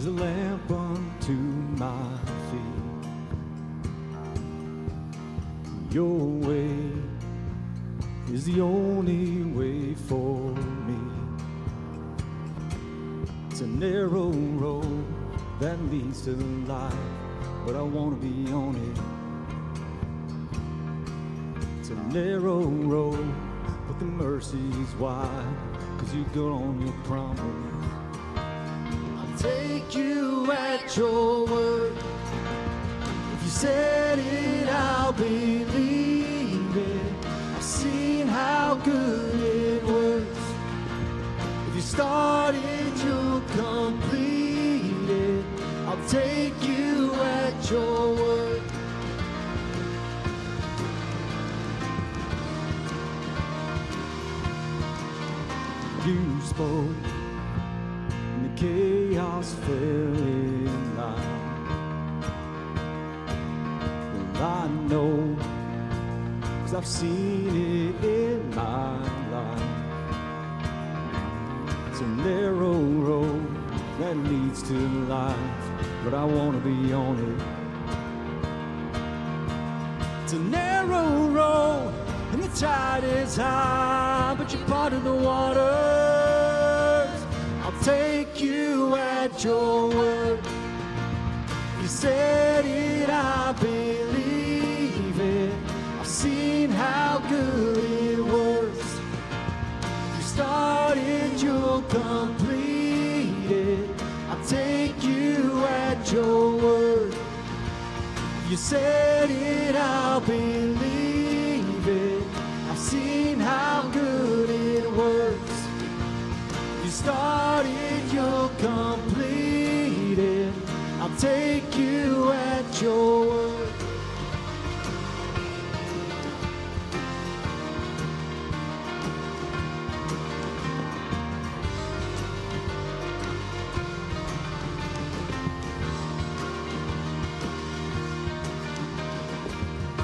is a lamp unto my feet. Your way is the only way for me. It's a narrow road that leads to life, but I want to be on it. It's a narrow road, but the mercy's wide, 'cause you go on your promise. I'll take you at your word. If you said it, I'll believe it. I've seen how good it works. If you started, you'll complete it. I'll take you at your word. You spoke, and the chaos fell in line. Well, I know, 'cause I've seen it in my life. It's a narrow road that leads to life, but I want to be on it. It's a narrow road, and the tide is high, but you parted the waters. I'll take you at your word. You said it, I believe it. I've seen how good it works. You started, you'll complete it. I'll take you at your word. You said it, I'll believe it. I've seen how good it works. You started, you'll complete it. I'll take you at your word.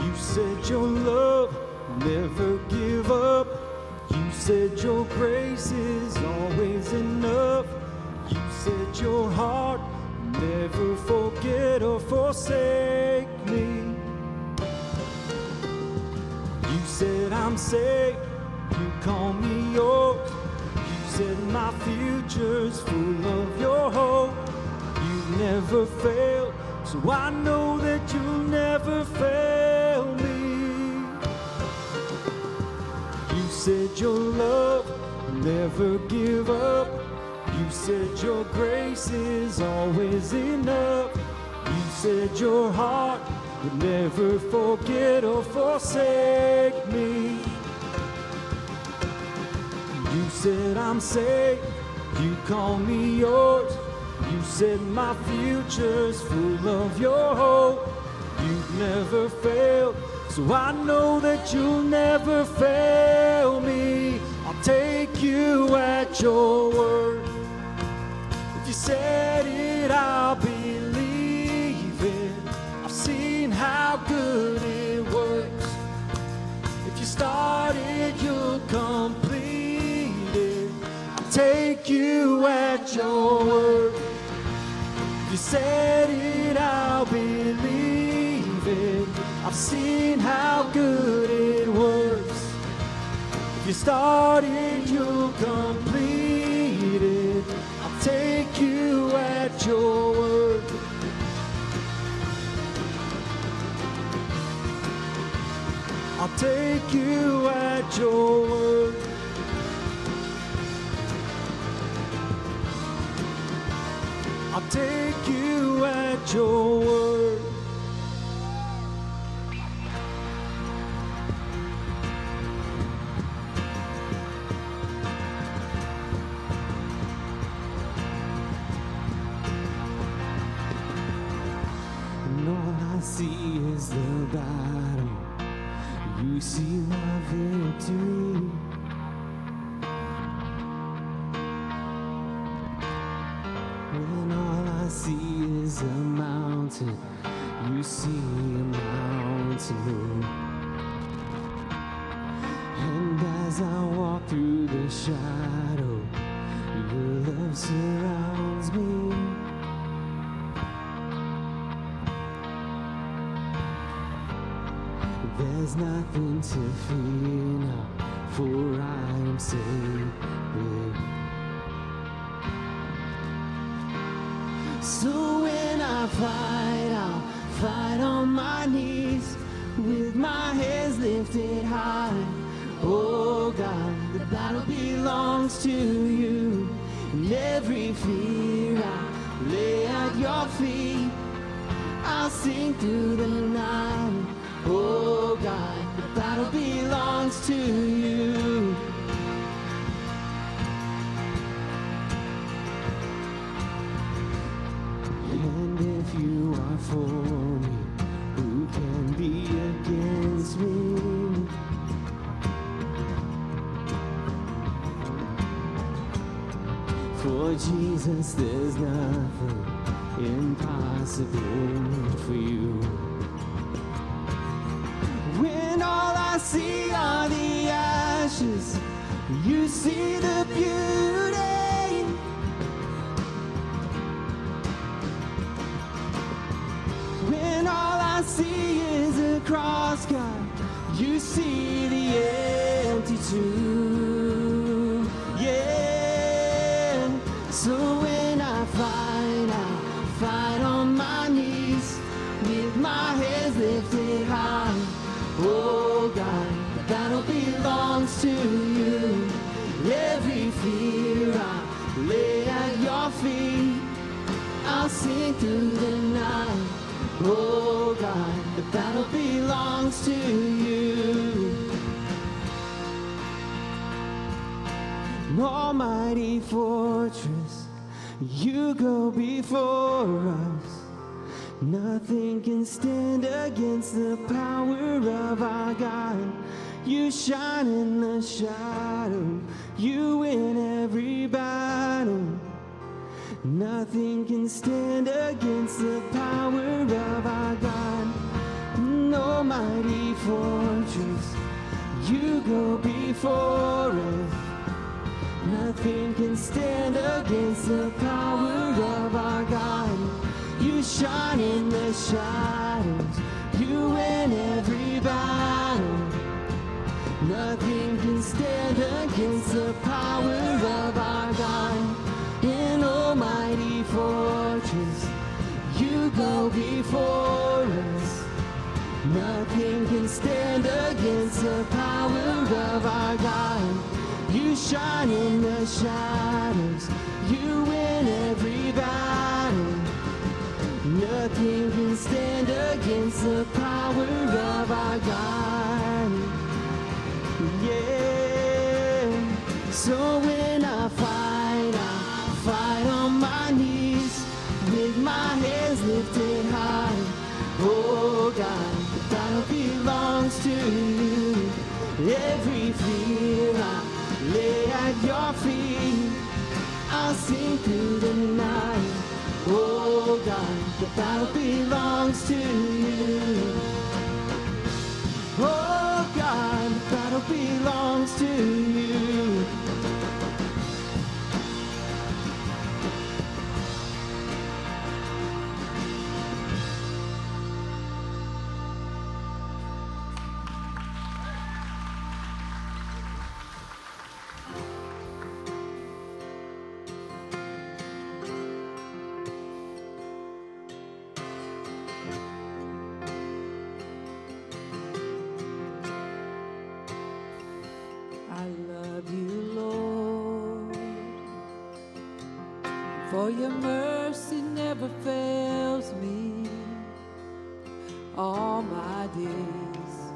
You said your love never give up. You said your grace is always enough. You said your heart never forget or forsake me. You said I'm safe, you call me yours. You said my future's full of your hope. You never failed, so I know that you'll never fail me. You said your love never give up. You said your grace is always enough. You said your heart would never forget or forsake me. You said I'm safe, you call me yours. You said my future's full of your hope. You've never failed, so I know that you'll never fail me. I'll take you at your word. If you said it, I'll believe it. I've seen how good it works. If you started, you'll complete it. I'll take you at your word. If you said it, I'll believe it. I've seen how good it works. If you started, you'll complete it. I'll take you at your word. I'll take you at your word. I'll take you at your word. And all I see is the battle. You see my victory. When all I see is a mountain, you see a mountain. And as I walk through the shadow, your love surrounds me. There's nothing to fear now, for I am saved. So when I fight, I'll fight on my knees with my hands lifted high. Oh God, the battle belongs to you, and every fear I lay at your feet. I'll sing through the night. Oh God, the battle belongs to you. And if you are for me, who can be against me? For Jesus, there's nothing impossible for you. When all I see are the ashes, you see the beauty. When all I see is a cross, God, you see the empty tomb. Yeah. So when I fight on my knees with my hands lifted high. Oh God, the battle belongs to you. Every fear I lay at your feet. I'll sing through the night. Oh God, the battle belongs to you. An almighty fortress, you go before us. Nothing can stand against the power of our God. You shine in the shadow, you win every battle. Nothing can stand against the power of our God. An almighty fortress, you go before us. Nothing can stand against the power of our God. You shine in the shadows, you win every battle. Nothing can stand against the power of our God. An almighty fortress, you go before us. Nothing can stand against the power of our God. You shine in the shadows, you win every battle. Nothing can stand against the power of our God. Yeah. So when I fight on my knees with my hands lifted high. Oh God, the battle belongs to you. Every fear I lay at your feet. I'll sing through the night. Oh God, the battle belongs to you. Oh God, the battle belongs to you. For your mercy never fails me. All my days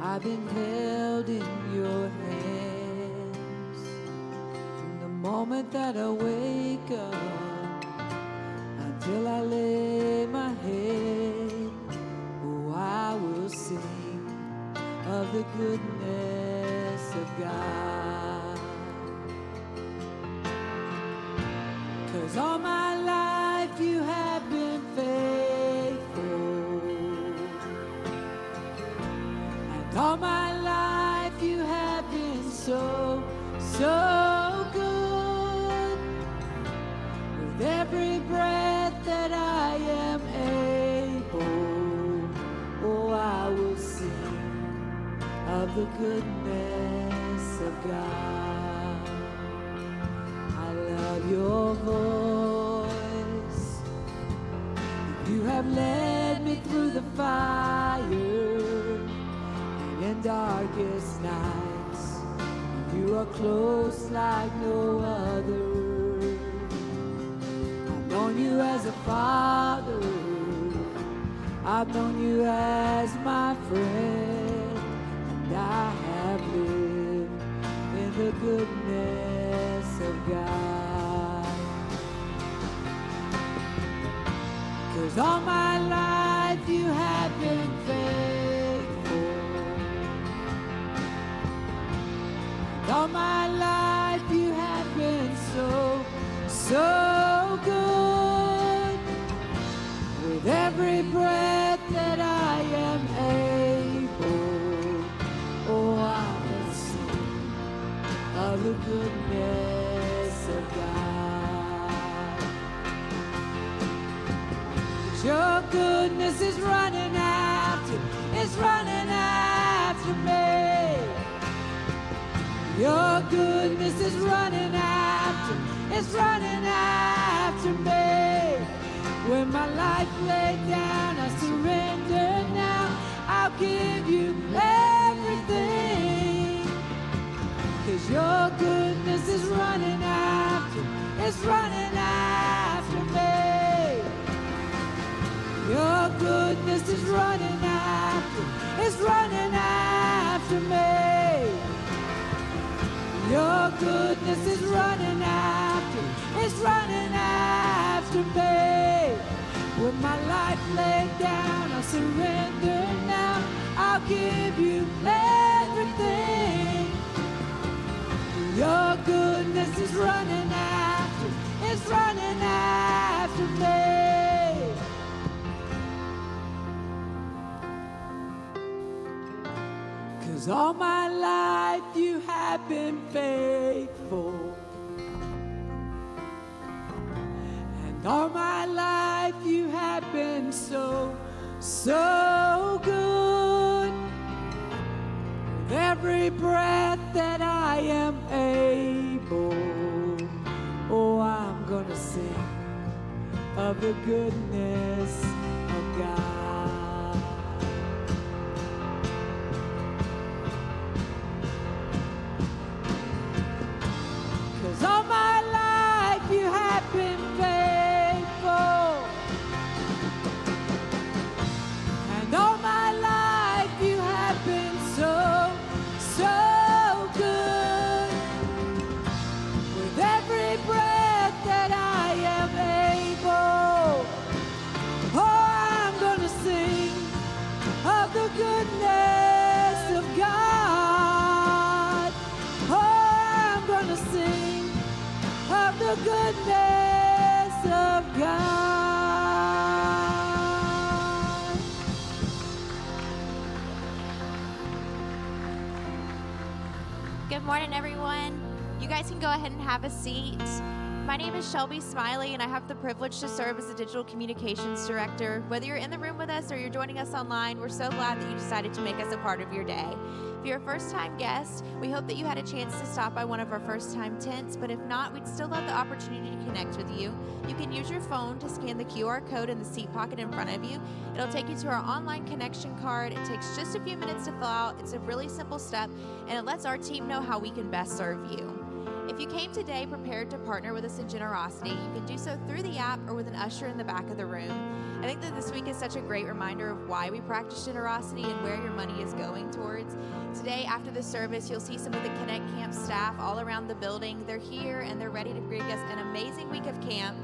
I've been held in your hands. From the moment that I wake up until I lay my head, oh, I will sing of the goodness of God. 'Cause all my life you have been faithful, and all my life you have been so, so good. With every breath that I am able, oh, I will sing of the goodness of God. I love your voice. You have led me through the fire and in darkest nights. You are close like no other. I've known you as a father. I've known you as my friend, and I have lived in the goodness of God. 'Cause all my life you have been faithful. And all my life you have been so, so good. With every breath that I am able, oh, I will sing of the goodness of God. 'Cause your goodness is running after me. Your goodness is running after me. When my life laid down, I surrender now. I'll give you everything. 'Cause your goodness is running after me. Your goodness is running after me. Your goodness is running after me. With my life laid down, I surrender now. I'll give you everything. Your goodness is running after me. 'Cause all my life you have been faithful. And all my life you have been so, so good. With every breath that I am able, oh, I'm gonna sing of the goodness of God. 'Cause all my life you have been faithful. And all my life you have been so, so good. With every breath that I am able, oh, I'm gonna sing of the goodness of God. Oh, I'm gonna sing of the goodness of God. Good morning, everyone. You guys can go ahead and have a seat. My name is Shelby Smiley, and I have the privilege to serve as the Digital Communications Director. Whether you're in the room with us or you're joining us online, we're so glad that you decided to make us a part of your day. If you're a first-time guest, we hope that you had a chance to stop by one of our first-time tents, but if not, we'd still love the opportunity to connect with you. You can use your phone to scan the QR code in the seat pocket in front of you. It'll take you to our online connection card. It takes just a few minutes to fill out. It's a really simple step, and it lets our team know how we can best serve you. If you came today prepared to partner with us in generosity, you can do so through the app or with an usher in the back of the room. I think that this week is such a great reminder of why we practice generosity and where your money is going towards. Today, after the service, you'll see some of the Connect Camp staff all around the building. They're here and they're ready to bring us an amazing week of camp.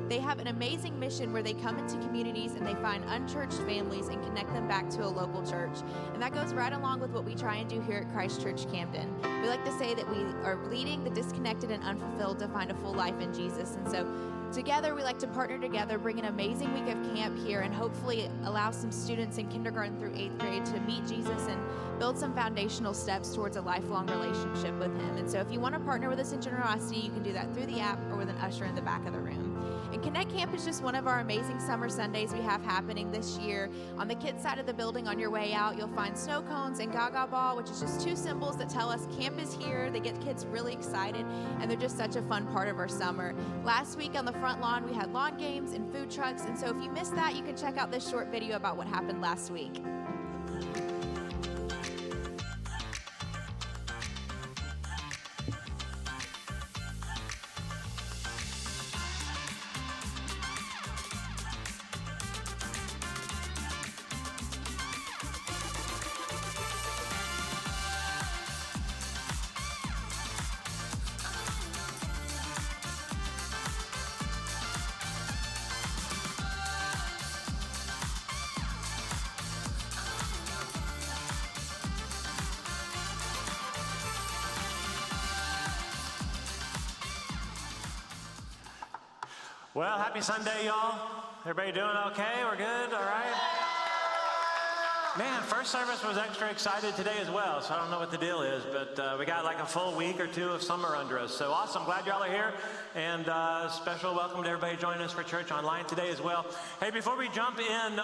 They have an amazing mission where they come into communities and they find unchurched families and connect them back to a local church. And that goes right along with what we try and do here at Christ Church Camden. We like to say that we are leading the disconnected and unfulfilled to find a full life in Jesus. And so together, we like to partner together, bring an amazing week of camp here, and hopefully allow some students in kindergarten through 8th grade to meet Jesus and build some foundational steps towards a lifelong relationship with him. And so if you want to partner with us in generosity, you can do that through the app or with an usher in the back of the room. And Connect Camp is just one of our amazing summer Sundays we have happening this year. On the kids' side of the building on your way out, you'll find snow cones and Gaga Ball, which is just two symbols that tell us camp is here. They get kids really excited, and they're just such a fun part of our summer. Last week on the front lawn, we had lawn games and food trucks, and so if you missed that, you can check out this short video about what happened last week. Well, happy Sunday, y'all. Everybody doing okay? We're good? All right? Man, first service was extra excited today as well, so I don't know what the deal is, but we got like a full week or two of summer under us. So awesome. Glad y'all are here. And special welcome to everybody joining us for church online today as well. Hey, before we jump in,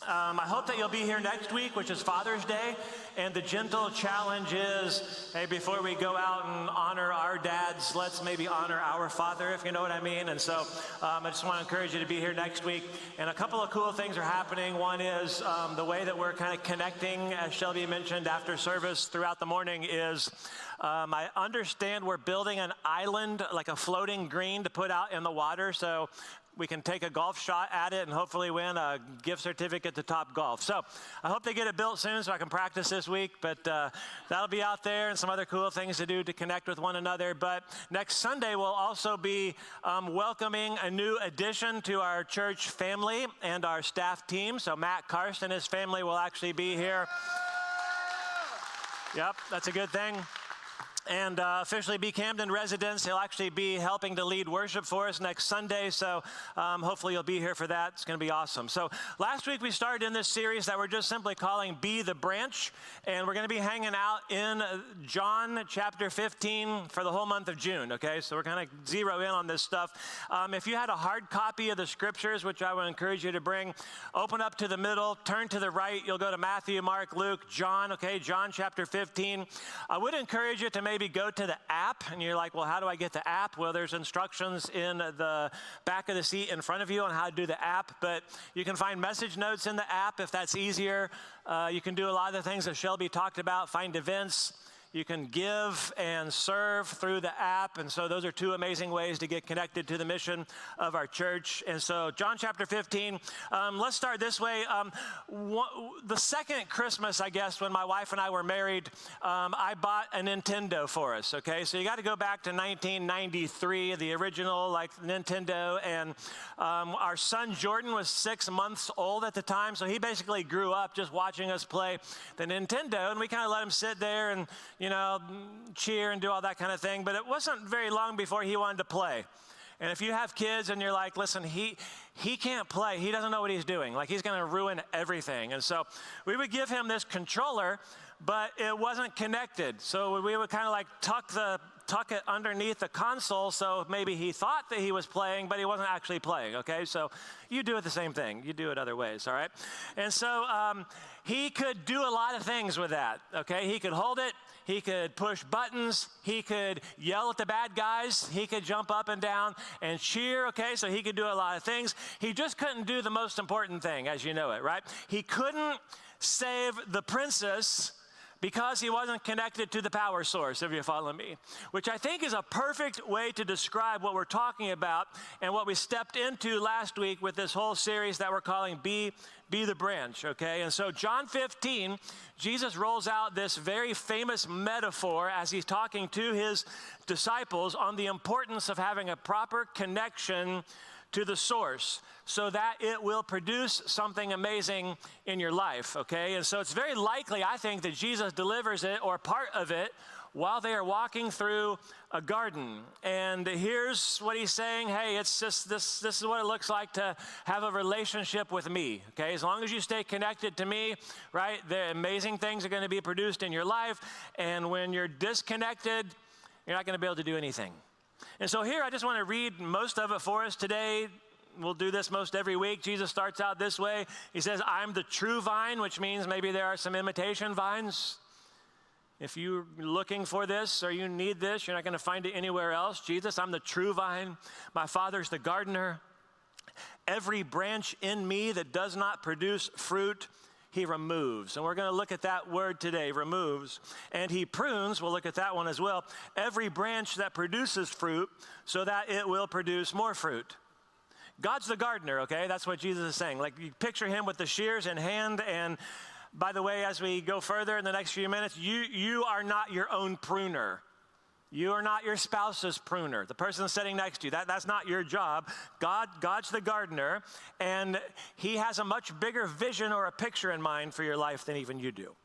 I hope that you'll be here next week, which is Father's Day. And the gentle challenge is, hey, before we go out and honor our dads, let's maybe honor our father, if you know what I mean. And so I just want to encourage you to be here next week. And a couple of cool things are happening. One is the way that we're kind of connecting, as Shelby mentioned, after service throughout the morning is I understand we're building an island, like a floating green to put out in the water. So we can take a golf shot at it and hopefully win a gift certificate to Top Golf. So I hope they get it built soon so I can practice this week, but that'll be out there and some other cool things to do to connect with one another. But next Sunday, we'll also be welcoming a new addition to our church family and our staff team. So Matt Karst and his family will actually be here. Yep, that's a good thing. And officially be Camden residents. He'll actually be helping to lead worship for us next Sunday, so hopefully you'll be here for that. It's going to be awesome. So last week we started in this series that we're just simply calling Be the Branch, and we're going to be hanging out in John chapter 15 for the whole month of June, okay? So we're going to zero in on this stuff. If you had a hard copy of the scriptures, which I would encourage you to bring, open up to the middle, turn to the right, you'll go to Matthew, Mark, Luke, John, okay? John chapter 15. I would encourage you to maybe go to the app, and you're like, well, how do I get the app? Well, there's instructions in the back of the seat in front of you on how to do the app, but you can find message notes in the app if that's easier. You can do a lot of the things that Shelby talked about, find events. You can give and serve through the app, and so those are two amazing ways to get connected to the mission of our church. And so John chapter 15, let's start this way. The second Christmas, I guess, when my wife and I were married, I bought a Nintendo for us, okay? So you got to go back to 1993, the original, like, Nintendo, and our son Jordan was 6 months old at the time, so he basically grew up just watching us play the Nintendo, and we kind of let him sit there and, you know, cheer and do all that kind of thing. But it wasn't very long before he wanted to play. And if you have kids and you're like, listen, he can't play. He doesn't know what he's doing. Like, he's going to ruin everything. And so we would give him this controller, but it wasn't connected. So we would kind of like tuck it underneath the console, so maybe he thought that he was playing, but he wasn't actually playing, okay? So you do it the same thing. You do it other ways, all right? And so he could do a lot of things with that, okay? He could hold it. He could push buttons. He could yell at the bad guys. He could jump up and down and cheer, okay? So he could do a lot of things. He just couldn't do the most important thing, as you know it, right? He couldn't save the princess because he wasn't connected to the power source, if you follow me, which I think is a perfect way to describe what we're talking about and what we stepped into last week with this whole series that we're calling Be the Branch, okay? And so John 15, Jesus rolls out this very famous metaphor as he's talking to his disciples on the importance of having a proper connection to the source so that it will produce something amazing in your life, okay? And so it's very likely, I think, that Jesus delivers it or part of it while they are walking through a garden. And here's what he's saying, hey, it's just this is what it looks like to have a relationship with me, okay? As long as you stay connected to me, right, the amazing things are going to be produced in your life. And when you're disconnected, you're not going to be able to do anything. And so here I just want to read most of it for us today. We'll do this most every week. Jesus starts out this way. He says, I'm the true vine, which means maybe there are some imitation vines. If you're looking for this or you need this, you're not going to find it anywhere else. Jesus, I'm the true vine. My Father's the gardener. Every branch in me that does not produce fruit, he removes. And we're going to look at that word today, removes. And he prunes, we'll look at that one as well, every branch that produces fruit so that it will produce more fruit. God's the gardener, okay? That's what Jesus is saying. Like, you picture him with the shears in hand. And by the way, as we go further in the next few minutes, you are not your own pruner. You are not your spouse's pruner. The person sitting next to you, that's not your job. God's the gardener, and he has a much bigger vision or a picture in mind for your life than even you do.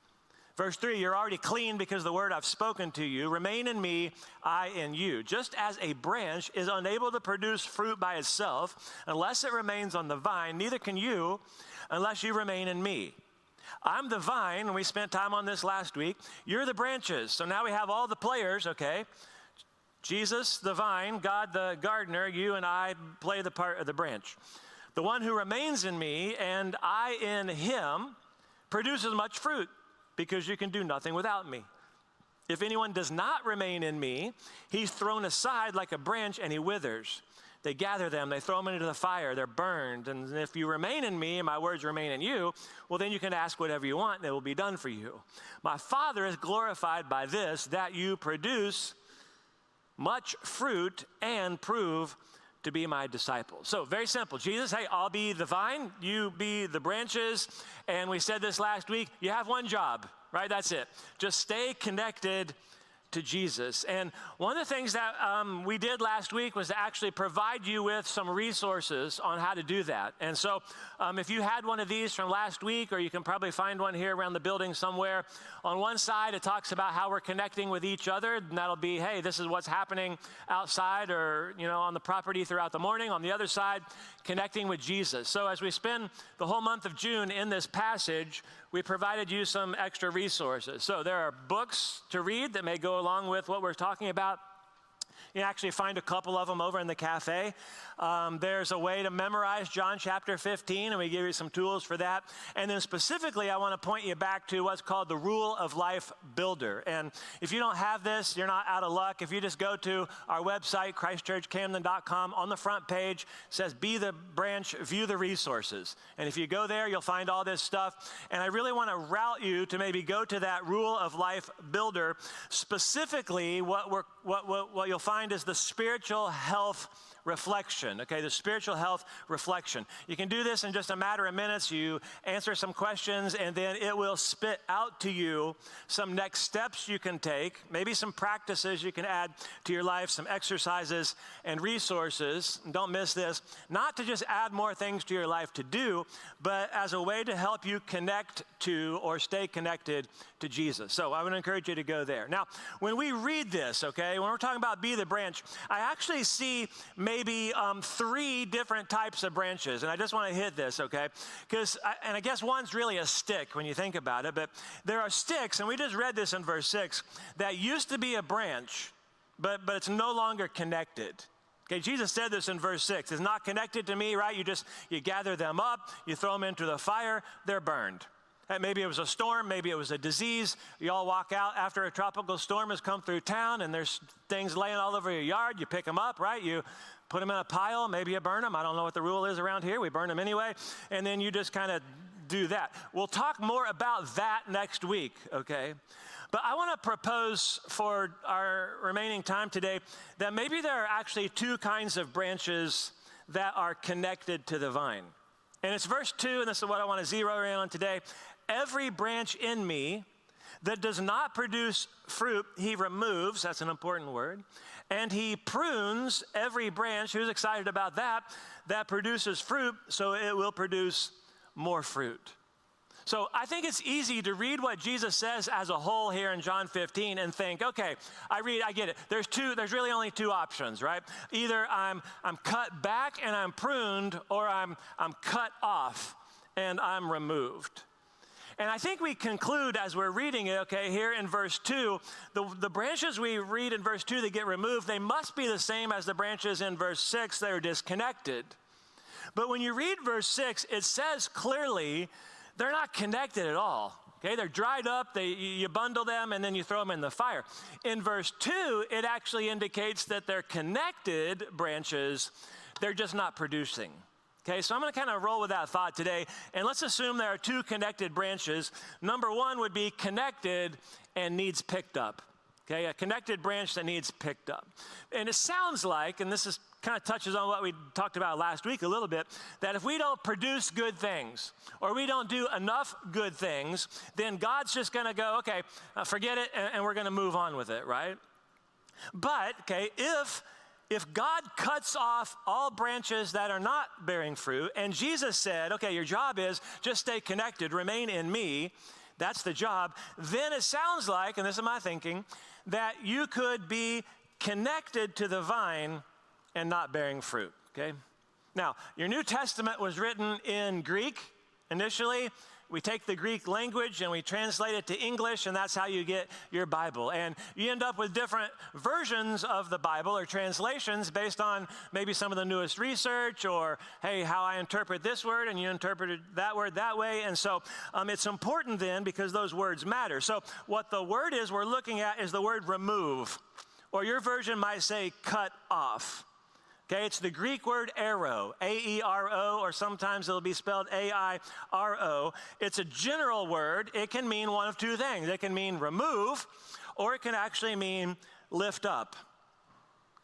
Verse 3, you're already clean because of the word I've spoken to you. Remain in me, I in you. Just as a branch is unable to produce fruit by itself unless it remains on the vine, neither can you unless you remain in me. I'm the vine, and we spent time on this last week. You're the branches. So now we have all the players, okay? Jesus, the vine, God, the gardener, you and I play the part of the branch. The one who remains in me and I in him produces much fruit, because you can do nothing without me. If anyone does not remain in me, he's thrown aside like a branch and he withers. They gather them, they throw them into the fire, they're burned. And if you remain in me and my words remain in you, well, then you can ask whatever you want and it will be done for you. My Father is glorified by this, that you produce much fruit and prove to be my disciples. So very simple. Jesus, hey, I'll be the vine, you be the branches. And we said this last week, you have one job, right? That's it. Just stay connected to Jesus. And one of the things that we did last week was to actually provide you with some resources on how to do that. And so if you had one of these from last week, or you can probably find one here around the building somewhere, on one side it talks about how we're connecting with each other, and that'll be, hey, this is what's happening outside or on the property throughout the morning. On the other side, connecting with Jesus. So as we spend the whole month of June in this passage, we provided you some extra resources. So there are books to read that may go along with what we're talking about. You can actually find a couple of them over in the cafe. There's a way to memorize John chapter 15, and we give you some tools for that. And then specifically, I want to point you back to what's called the Rule of Life Builder. And if you don't have this, you're not out of luck. If you just go to our website, ChristchurchCamden.com, on the front page, it says, Be the Branch, View the Resources. And if you go there, you'll find all this stuff. And I really want to route you to maybe go to that Rule of Life Builder. Specifically, what you'll find is the spiritual health reflection, okay, the spiritual health reflection. You can do this in just a matter of minutes. You answer some questions, and then it will spit out to you some next steps you can take, maybe some practices you can add to your life, some exercises and resources. And don't miss this, not to just add more things to your life to do, but as a way to help you connect to or stay connected to Jesus. So I would encourage you to go there. Now, when we read this, okay, when we're talking about be the branch, I actually see maybe 3 different types of branches, and I just want to hit this, okay? And I guess one's really a stick when you think about it, but there are sticks, and we just read this in verse 6, that used to be a branch, but it's no longer connected. Okay, Jesus said this in verse 6. It's not connected to me, right? You gather them up, you throw them into the fire, they're burned. Maybe it was a storm, maybe it was a disease. You all walk out after a tropical storm has come through town and there's things laying all over your yard. You pick them up, right? You put them in a pile, maybe you burn them. I don't know what the rule is around here. We burn them anyway. And then you just kind of do that. We'll talk more about that next week, okay? But I want to propose for our remaining time today that maybe there are actually 2 kinds of branches that are connected to the vine. And it's verse 2, and this is what I want to zero in on today. Every branch in me that does not produce fruit, he removes. That's an important word. And he prunes every branch, who's excited about that produces fruit, so it will produce more fruit. So I think it's easy to read what Jesus says as a whole here in John 15 and think, okay, I get it. There's really only 2 options, right? Either I'm cut back and I'm pruned, or I'm cut off and I'm removed. And I think we conclude as we're reading it, okay, here in verse 2, the branches we read in verse 2 that get removed, they must be the same as the branches in verse 6 that are disconnected. But when you read verse 6, it says clearly they're not connected at all. Okay, they're dried up, you bundle them, and then you throw them in the fire. In verse 2, it actually indicates that they're connected branches, they're just not producing. Okay, so I'm going to kind of roll with that thought today, and let's assume there are two connected branches. Number one would be connected and needs picked up. Okay, a connected branch that needs picked up. And it sounds like, and this is kind of touches on what we talked about last week a little bit, that if we don't produce good things, or we don't do enough good things, then God's just going to go, okay, forget it, and we're going to move on with it, right? But, okay, if God cuts off all branches that are not bearing fruit, and Jesus said, okay, your job is just stay connected, remain in me, that's the job, then it sounds like, and this is my thinking, that you could be connected to the vine and not bearing fruit, okay? Now, your New Testament was written in Greek initially. We take the Greek language and we translate it to English, and that's how you get your Bible. And you end up with different versions of the Bible or translations based on maybe some of the newest research or, hey, how I interpret this word and you interpreted that word that way. And so it's important then because those words matter. So what the word is we're looking at is the word remove, or your version might say cut off. Okay, it's the Greek word airo, A-E-R-O, or sometimes it'll be spelled A-I-R-O. It's a general word. It can mean one of two things. It can mean remove, or it can actually mean lift up.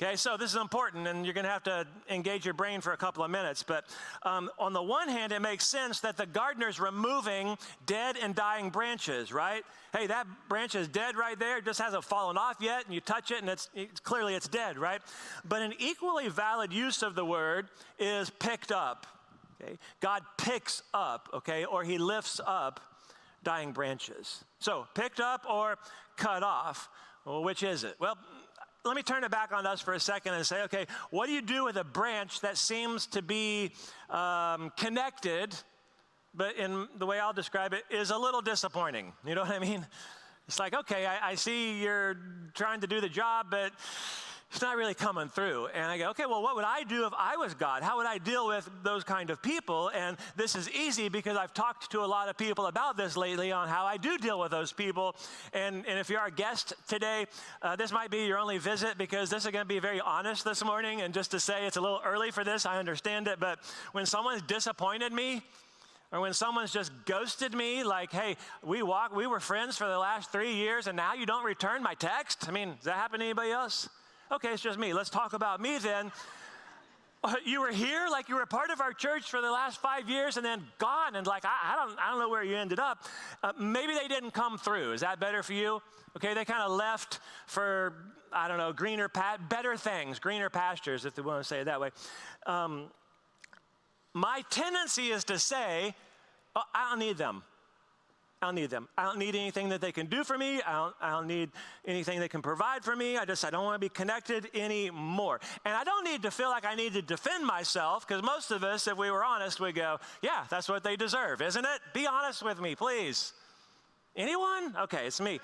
Okay, so this is important, and you're going to have to engage your brain for a couple of minutes. But on the one hand, it makes sense that the gardener's removing dead and dying branches, right? Hey, that branch is dead right there. It just hasn't fallen off yet, and you touch it, and it's clearly it's dead, right? But an equally valid use of the word is picked up. Okay, God picks up, okay, or he lifts up dying branches. So picked up or cut off. Well, which is it? Well, let me turn it back on us for a second and say, okay, what do you do with a branch that seems to be connected, but in the way I'll describe it, is a little disappointing? You know what I mean? It's like, okay, I see you're trying to do the job, but it's not really coming through. And I go, okay, well, what would I do if I was God? How would I deal with those kind of people? And this is easy because I've talked to a lot of people about this lately on how I do deal with those people. And if you're our guest today, this might be your only visit because this is going to be very honest this morning. And just to say it's a little early for this, I understand it. But when someone's disappointed me, or when someone's just ghosted me, like, hey, we were friends for the last 3 years and now you don't return my text? I mean, does that happen to anybody else? Okay, it's just me. Let's talk about me then. You were here, like you were a part of our church for the last 5 years and then gone, and like, I don't know where you ended up. Maybe they didn't come through. Is that better for you? Okay, they kind of left for, I don't know, better things, greener pastures, if they want to say it that way. My tendency is to say, oh, I don't need them. I don't need them. I don't need anything that they can do for me. I don't need anything they can provide for me. I don't want to be connected anymore. And I don't need to feel like I need to defend myself, because most of us, if we were honest, would go, yeah, that's what they deserve, isn't it? Be honest with me, please. Anyone? Okay, it's me.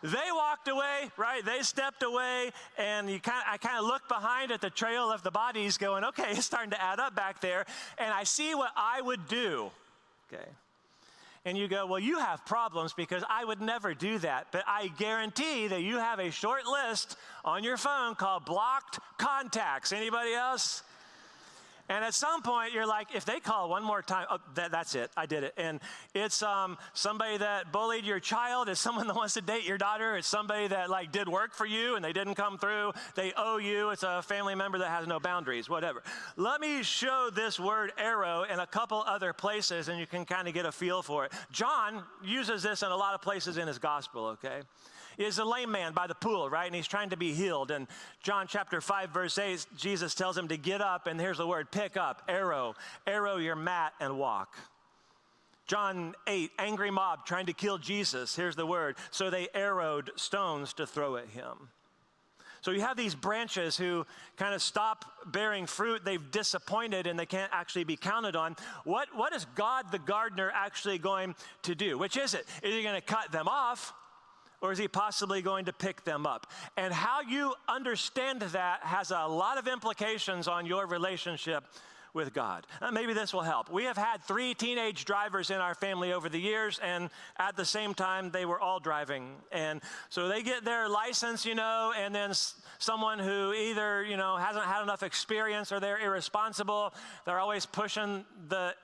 They walked away, right? They stepped away, and I kind of look behind at the trail of the bodies going, okay, it's starting to add up back there, and I see what I would do, okay? And you go, well, you have problems because I would never do that. But I guarantee that you have a short list on your phone called blocked contacts. Anybody else? And at some point, you're like, if they call one more time, oh, that's it. I did it. And it's somebody that bullied your child. It's someone that wants to date your daughter. It's somebody that like did work for you and they didn't come through. They owe you. It's a family member that has no boundaries, whatever. Let me show this word airo in a couple other places, and you can kind of get a feel for it. John uses this in a lot of places in his gospel, okay? Is a lame man by the pool, right? And he's trying to be healed. And John chapter 5, verse 8, Jesus tells him to get up, and here's the word, pick up, arrow your mat and walk. John 8, angry mob trying to kill Jesus. Here's the word, so they arrowed stones to throw at him. So you have these branches who kind of stop bearing fruit. They've disappointed and they can't actually be counted on. What is God the gardener actually going to do? Which is it? Is he going to cut them off, or is he possibly going to pick them up? And how you understand that has a lot of implications on your relationship with God. Maybe this will help. We have had 3 teenage drivers in our family over the years, and at the same time, they were all driving. And so they get their license, and then someone who either, hasn't had enough experience or they're irresponsible, they're always pushing the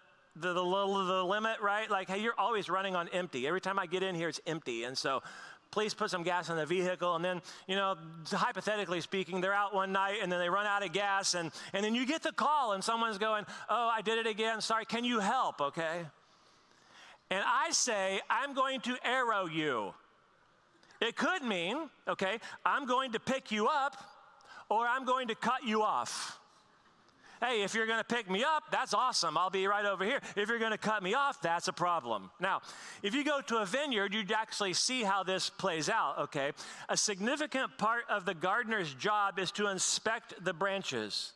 limit, right? Like, hey, you're always running on empty. Every time I get in here, it's empty. And so please put some gas in the vehicle. And then, hypothetically speaking, they're out one night and then they run out of gas. And then you get the call and someone's going, oh, I did it again. Sorry, can you help, okay? And I say, I'm going to arrow you. It could mean, okay, I'm going to pick you up or I'm going to cut you off. Hey, if you're going to pick me up, that's awesome. I'll be right over here. If you're going to cut me off, that's a problem. Now, if you go to a vineyard, you'd actually see how this plays out, okay? A significant part of the gardener's job is to inspect the branches,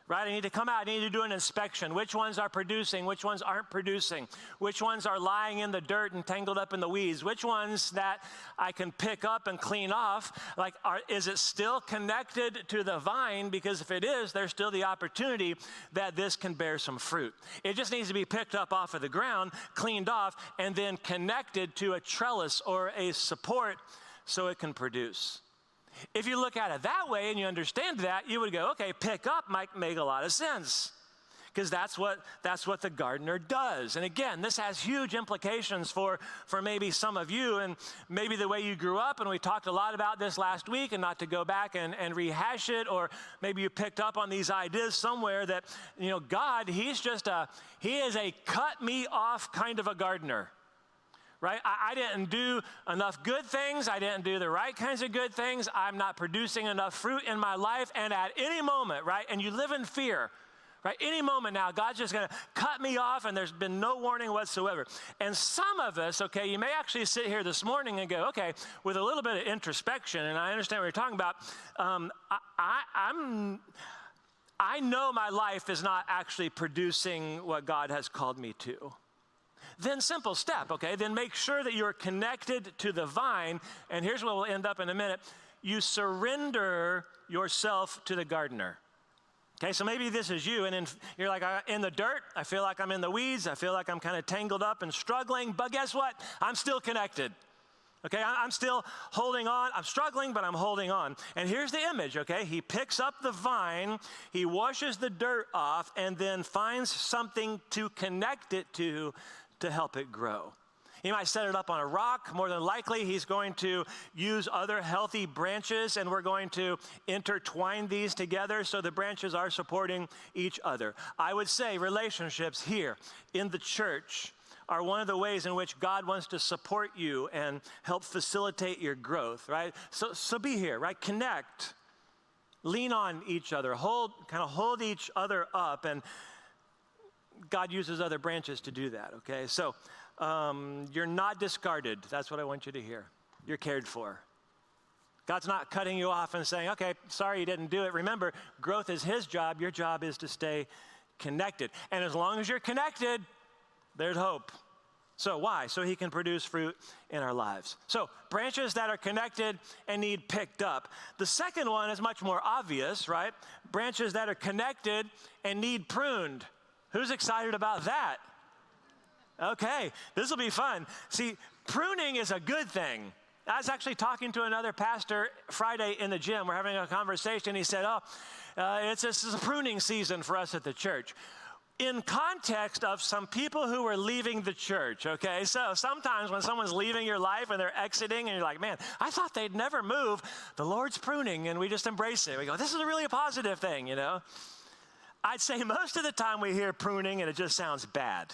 right? I need to come out, I need to do an inspection. Which ones are producing? Which ones aren't producing? Which ones are lying in the dirt and tangled up in the weeds? Which ones that I can pick up and clean off? Like, is it still connected to the vine? Because if it is, there's still the opportunity that this can bear some fruit. It just needs to be picked up off of the ground, cleaned off, and then connected to a trellis or a support so it can produce. If you look at it that way and you understand that, you would go, okay, pick up might make a lot of sense, because that's what the gardener does. And again, this has huge implications for maybe some of you and maybe the way you grew up, and we talked a lot about this last week, and not to go back and rehash it, or maybe you picked up on these ideas somewhere that, God, he is a cut me off kind of a gardener. Right? I didn't do enough good things. I didn't do the right kinds of good things. I'm not producing enough fruit in my life. And at any moment, right? And you live in fear, right? Any moment now, God's just going to cut me off, and there's been no warning whatsoever. And some of us, okay, you may actually sit here this morning and go, okay, with a little bit of introspection, and I understand what you're talking about. I know my life is not actually producing what God has called me to. Then simple step, okay? Then make sure that you're connected to the vine. And here's where we'll end up in a minute. You surrender yourself to the gardener. Okay, so maybe this is you, and you're like, in the dirt, I feel like I'm in the weeds, I feel like I'm kind of tangled up and struggling, but guess what? I'm still connected. Okay, I'm still holding on. I'm struggling, but I'm holding on. And here's the image, okay? He picks up the vine, he washes the dirt off, and then finds something to connect it to help it grow. He might set it up on a rock. More than likely, he's going to use other healthy branches, and we're going to intertwine these together so the branches are supporting each other. I would say relationships here in the church are one of the ways in which God wants to support you and help facilitate your growth, right? So be here, right? Connect. Lean on each other. Hold each other up, and God uses other branches to do that, okay? So you're not discarded. That's what I want you to hear. You're cared for. God's not cutting you off and saying, okay, sorry you didn't do it. Remember, growth is his job. Your job is to stay connected. And as long as you're connected, there's hope. So why? So he can produce fruit in our lives. So branches that are connected and need picked up. The second one is much more obvious, right? Branches that are connected and need pruned. Who's excited about that? Okay, this will be fun. See, pruning is a good thing. I was actually talking to another pastor Friday in the gym. We're having a conversation. He said, this is a pruning season for us at the church. In context of some people who were leaving the church, okay? So sometimes when someone's leaving your life and they're exiting and you're like, man, I thought they'd never move. The Lord's pruning, and we just embrace it. We go, this is a really positive thing, I'd say most of the time we hear pruning and it just sounds bad.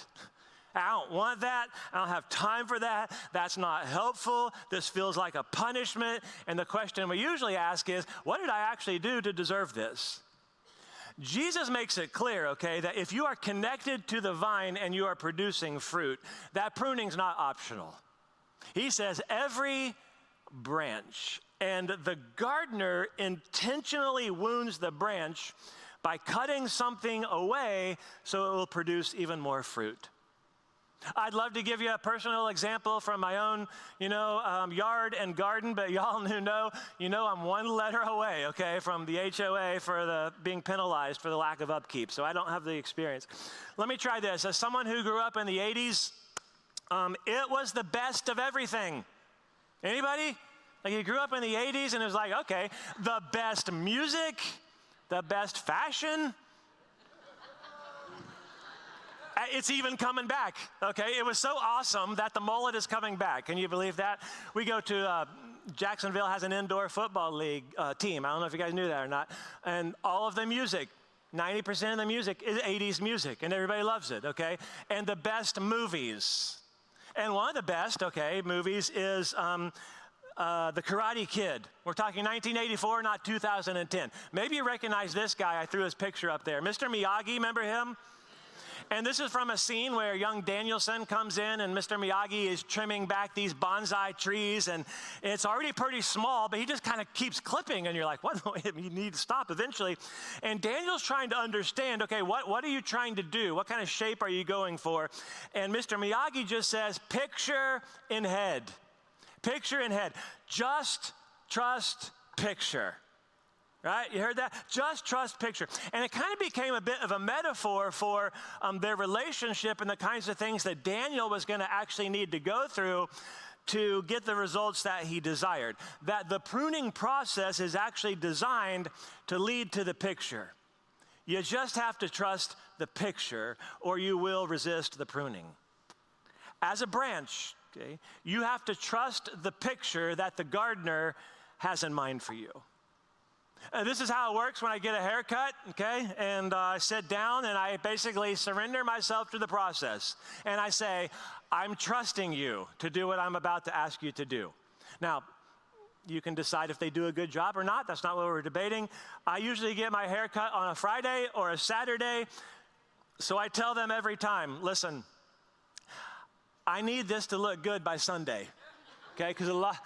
I don't want that. I don't have time for that. That's not helpful. This feels like a punishment. And the question we usually ask is, what did I actually do to deserve this? Jesus makes it clear, okay, that if you are connected to the vine and you are producing fruit, that pruning's not optional. He says every branch. And the gardener intentionally wounds the branch by cutting something away so it will produce even more fruit. I'd love to give you a personal example from my own, yard and garden, but y'all know I'm one letter away, okay, from the HOA for the being penalized for the lack of upkeep. So I don't have the experience. Let me try this. As someone who grew up in the 80s, it was the best of everything. Anybody? Like you grew up in the 80s and it was like, okay, the best music, the best fashion. It's even coming back, okay? It was so awesome that the mullet is coming back. Can you believe that? We go to, Jacksonville has an indoor football league team. I don't know if you guys knew that or not. And all of the music, 90% of the music is 80s music, and everybody loves it, okay? And the best movies. And one of the best, okay, movies is The Karate Kid. We're talking 1984, not 2010. Maybe you recognize this guy. I threw his picture up there. Mr. Miyagi, remember him? And this is from a scene where young Daniel-san comes in and Mr. Miyagi is trimming back these bonsai trees, and it's already pretty small, but he just kind of keeps clipping, and you're like, what? You need to stop eventually. And Daniel's trying to understand, okay, what are you trying to do? What kind of shape are you going for? And Mr. Miyagi just says, picture in head. Picture in head. Just trust picture. Right? You heard that? Just trust picture. And it kind of became a bit of a metaphor for their relationship and the kinds of things that Daniel was going to actually need to go through to get the results that he desired. That the pruning process is actually designed to lead to the picture. You just have to trust the picture or you will resist the pruning. As a branch, okay, you have to trust the picture that the gardener has in mind for you. This is how it works when I get a haircut, okay? And I sit down and I basically surrender myself to the process. And I say, I'm trusting you to do what I'm about to ask you to do. Now, you can decide if they do a good job or not. That's not what we're debating. I usually get my haircut on a Friday or a Saturday. So I tell them every time, listen, I need this to look good by Sunday. Okay, because a lot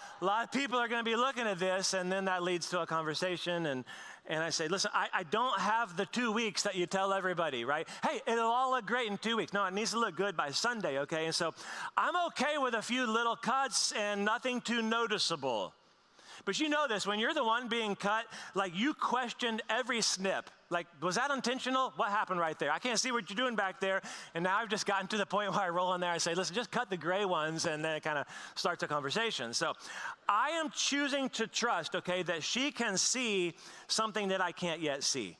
of people are going to be looking at this, and then that leads to a conversation, and I say, listen, I don't have the 2 weeks that you tell everybody, right? Hey, it'll all look great in 2 weeks. No, it needs to look good by Sunday, okay? And so I'm okay with a few little cuts and nothing too noticeable. But you know this, when you're the one being cut, like you questioned every snip. Like, was that intentional? What happened right there? I can't see what you're doing back there. And now I've just gotten to the point where I roll in there and say, listen, just cut the gray ones, and then it kind of starts a conversation. So I am choosing to trust, okay, that she can see something that I can't yet see.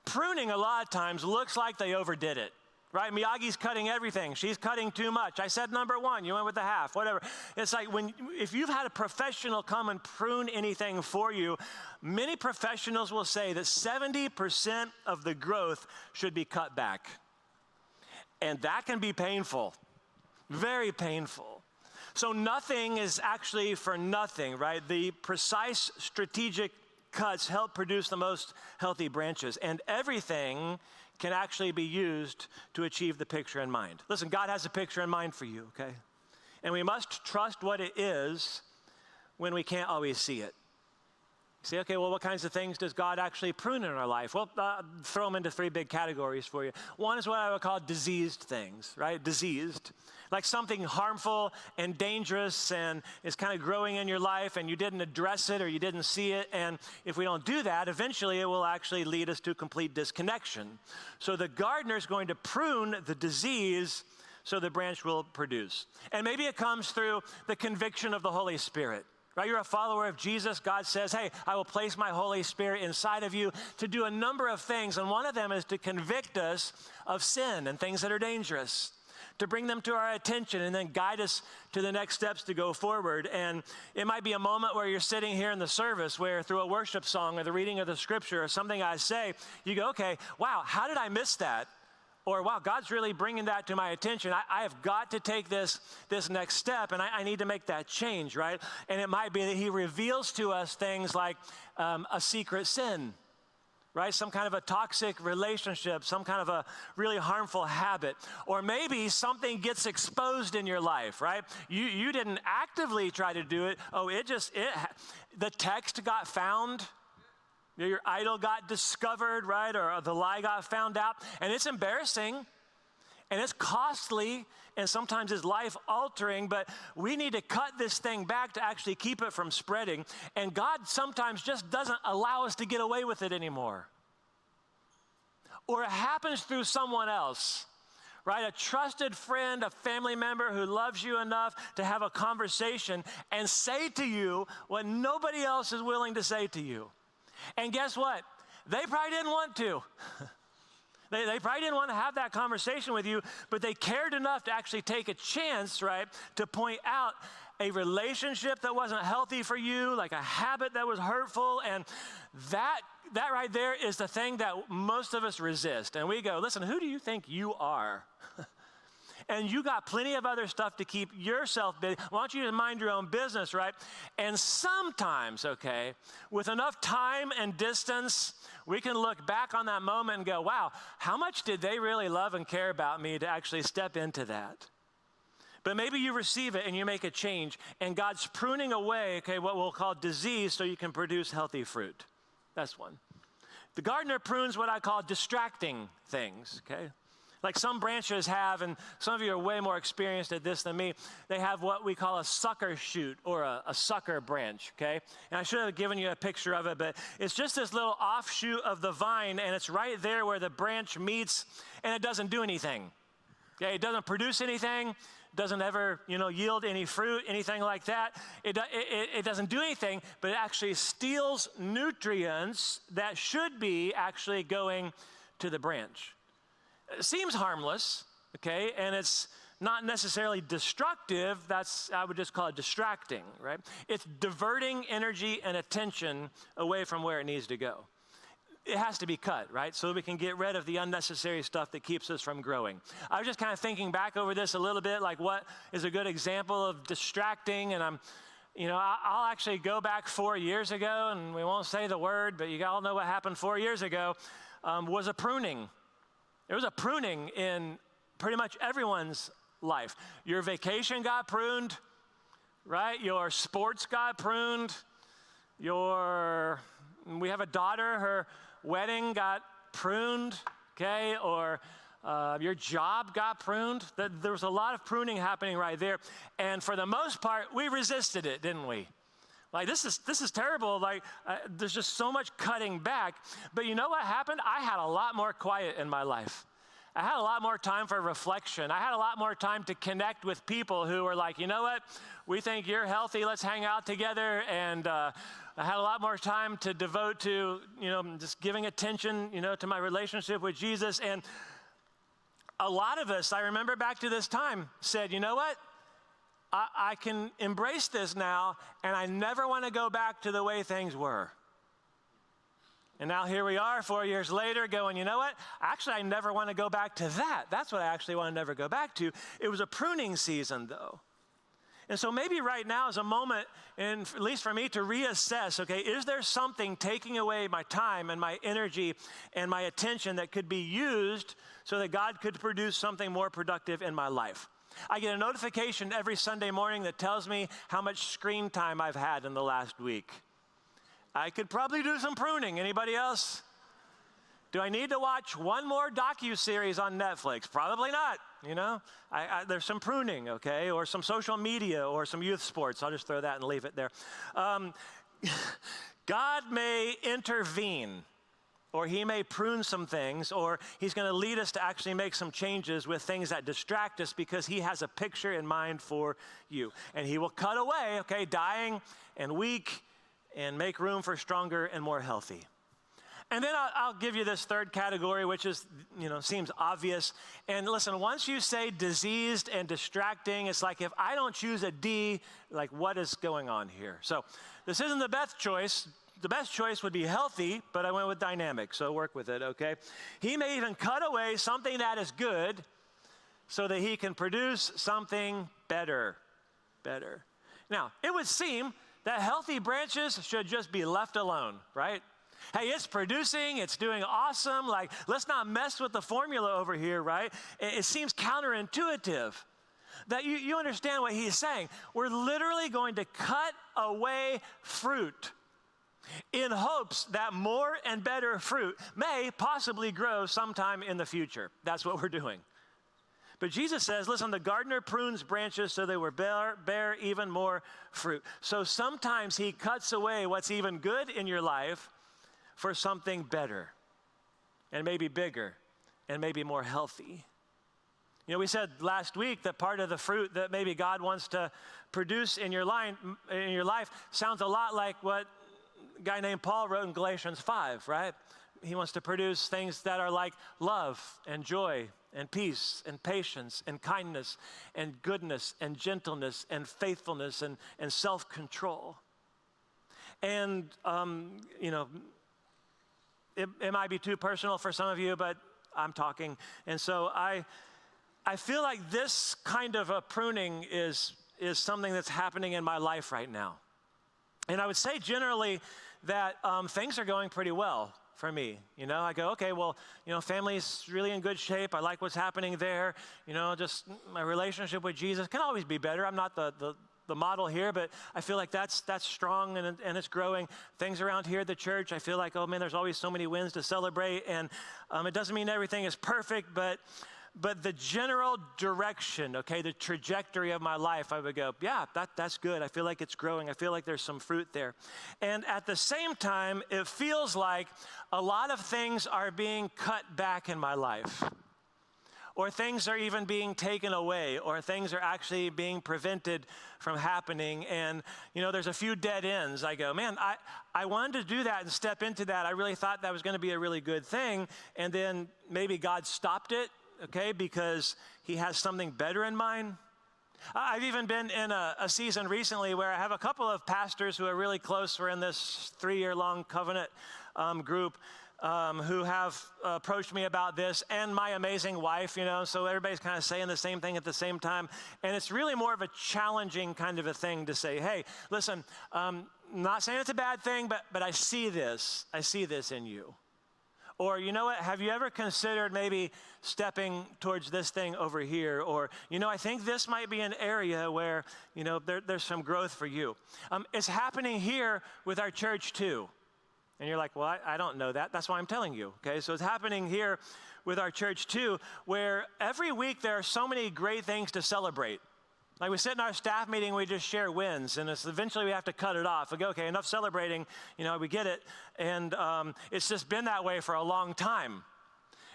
Pruning a lot of times looks like they overdid it. Right? Miyagi's cutting everything. She's cutting too much. I said number one. You went with the half, whatever. It's like if you've had a professional come and prune anything for you, many professionals will say that 70% of the growth should be cut back. And that can be painful, very painful. So nothing is actually for nothing, right? The precise strategic cuts help produce the most healthy branches. And everything can actually be used to achieve the picture in mind. Listen, God has a picture in mind for you, okay? And we must trust what it is when we can't always see it. You say, okay, well, what kinds of things does God actually prune in our life? Well, throw them into three big categories for you. One is what I would call diseased things, right? Diseased. Like something harmful and dangerous and is kind of growing in your life and you didn't address it or you didn't see it. And if we don't do that, eventually it will actually lead us to complete disconnection. So the gardener is going to prune the disease so the branch will produce. And maybe it comes through the conviction of the Holy Spirit. Right? You're a follower of Jesus. God says, hey, I will place my Holy Spirit inside of you to do a number of things. And one of them is to convict us of sin and things that are dangerous, to bring them to our attention and then guide us to the next steps to go forward. And it might be a moment where you're sitting here in the service where through a worship song or the reading of the scripture or something I say, you go, okay, wow, how did I miss that? Or, wow, God's really bringing that to my attention. I have got to take this next step, and I need to make that change, right? And it might be that he reveals to us things like a secret sin, right? Some kind of a toxic relationship, some kind of a really harmful habit. Or maybe something gets exposed in your life, right? You didn't actively try to do it. Oh, the text got found. Your idol got discovered, right? Or the lie got found out. And it's embarrassing. And it's costly, and sometimes it's life-altering, but we need to cut this thing back to actually keep it from spreading. And God sometimes just doesn't allow us to get away with it anymore. Or it happens through someone else, right? A trusted friend, a family member who loves you enough to have a conversation and say to you what nobody else is willing to say to you. And guess what? They probably didn't want to. They probably didn't want to have that conversation with you, but they cared enough to actually take a chance, right, to point out a relationship that wasn't healthy for you, like a habit that was hurtful, and that right there is the thing that most of us resist. And we go, listen, who do you think you are? And you got plenty of other stuff to keep yourself busy. Why don't you mind your own business, right? And sometimes, okay, with enough time and distance, we can look back on that moment and go, wow, how much did they really love and care about me to actually step into that? But maybe you receive it and you make a change, and God's pruning away, okay, what we'll call disease so you can produce healthy fruit. That's one. The gardener prunes what I call distracting things, okay? Like some branches have, and some of you are way more experienced at this than me, they have what we call a sucker shoot or a sucker branch, okay? And I should have given you a picture of it, but it's just this little offshoot of the vine, and it's right there where the branch meets, and it doesn't do anything. Okay, it doesn't produce anything, doesn't ever, yield any fruit, anything like that. It doesn't do anything, but it actually steals nutrients that should be actually going to the branch. It seems harmless, okay, and it's not necessarily destructive. I would just call it distracting, right? It's diverting energy and attention away from where it needs to go. It has to be cut, right? So we can get rid of the unnecessary stuff that keeps us from growing. I was just kind of thinking back over this a little bit, like what is a good example of distracting, and I'll actually go back 4 years ago, and we won't say the word, but you all know what happened 4 years ago, was a pruning. There was a pruning in pretty much everyone's life. Your vacation got pruned, right? Your sports got pruned. We have a daughter, her wedding got pruned, okay? Or your job got pruned. There was a lot of pruning happening right there. And for the most part, we resisted it, didn't we? Like, this is terrible. Like, there's just so much cutting back. But you know what happened? I had a lot more quiet in my life. I had a lot more time for reflection. I had a lot more time to connect with people who were like, you know what? We think you're healthy. Let's hang out together. And I had a lot more time to devote to, just giving attention, to my relationship with Jesus. And a lot of us, I remember back to this time, said, you know what? I can embrace this now, and I never want to go back to the way things were. And now here we are 4 years later going, you know what? Actually, I never want to go back to that. That's what I actually want to never go back to. It was a pruning season, though. And so maybe right now is a moment, and at least for me, to reassess, okay, is there something taking away my time and my energy and my attention that could be used so that God could produce something more productive in my life? I get a notification every Sunday morning that tells me how much screen time I've had in the last week. I could probably do some pruning. Anybody else? Do I need to watch one more docuseries on Netflix? Probably not, there's some pruning, okay, or some social media or some youth sports. I'll just throw that and leave it there. God may intervene, or he may prune some things, or he's going to lead us to actually make some changes with things that distract us because he has a picture in mind for you. And he will cut away, okay, dying and weak, and make room for stronger and more healthy. And then I'll give you this third category, which is, seems obvious. And listen, once you say diseased and distracting, it's like if I don't choose a D, like what is going on here? So this isn't the best choice. The best choice would be healthy, but I went with dynamic, so work with it, okay? He may even cut away something that is good so that he can produce something better. Now, it would seem that healthy branches should just be left alone, right? Hey, it's producing, it's doing awesome. Like, let's not mess with the formula over here, right? It seems counterintuitive. That you understand what he's saying. We're literally going to cut away fruit in hopes that more and better fruit may possibly grow sometime in the future. That's what we're doing. But Jesus says, listen, the gardener prunes branches so they will bear even more fruit. So sometimes he cuts away what's even good in your life for something better and maybe bigger and maybe more healthy. You know, we said last week that part of the fruit that maybe God wants to produce in your life sounds a lot like what a guy named Paul wrote in Galatians 5, right? He wants to produce things that are like love and joy and peace and patience and kindness and goodness and gentleness and faithfulness and self-control. And, you know, it might be too personal for some of you, but I'm talking. And so I feel like this kind of a pruning is something that's happening in my life right now. And I would say generally that things are going pretty well for me. You know, I go, okay, well, you know, family's really in good shape. I like what's happening there. You know, just my relationship with Jesus can always be better. I'm not the model here, but I feel like that's strong and it's growing. Things around here at the church, I feel like, oh man, there's always so many wins to celebrate. And it doesn't mean everything is perfect, but the general direction, okay, the trajectory of my life, I would go, yeah, that's good. I feel like it's growing. I feel like there's some fruit there. And at the same time, it feels like a lot of things are being cut back in my life. Or things are even being taken away, or things are actually being prevented from happening. And, you know, there's a few dead ends. I go, man, I wanted to do that and step into that. I really thought that was going to be a really good thing. And then maybe God stopped it, okay, because he has something better in mind. I've even been in a season recently where I have a couple of pastors who are really close. We're in this 3-year-long covenant group. Who have approached me about this, and my amazing wife, you know, so everybody's kind of saying the same thing at the same time. And it's really more of a challenging kind of a thing to say, hey, listen, I'm not saying it's a bad thing, but I see this in you. Or, you know what, have you ever considered maybe stepping towards this thing over here? Or, you know, I think this might be an area where, you know, there's some growth for you. It's happening here with our church too. And you're like, well, I don't know that. That's why I'm telling you, okay? So it's happening here with our church too, where every week there are so many great things to celebrate. Like we sit in our staff meeting, we just share wins, and eventually we have to cut it off. We go, okay, enough celebrating, you know, we get it. And it's just been that way for a long time.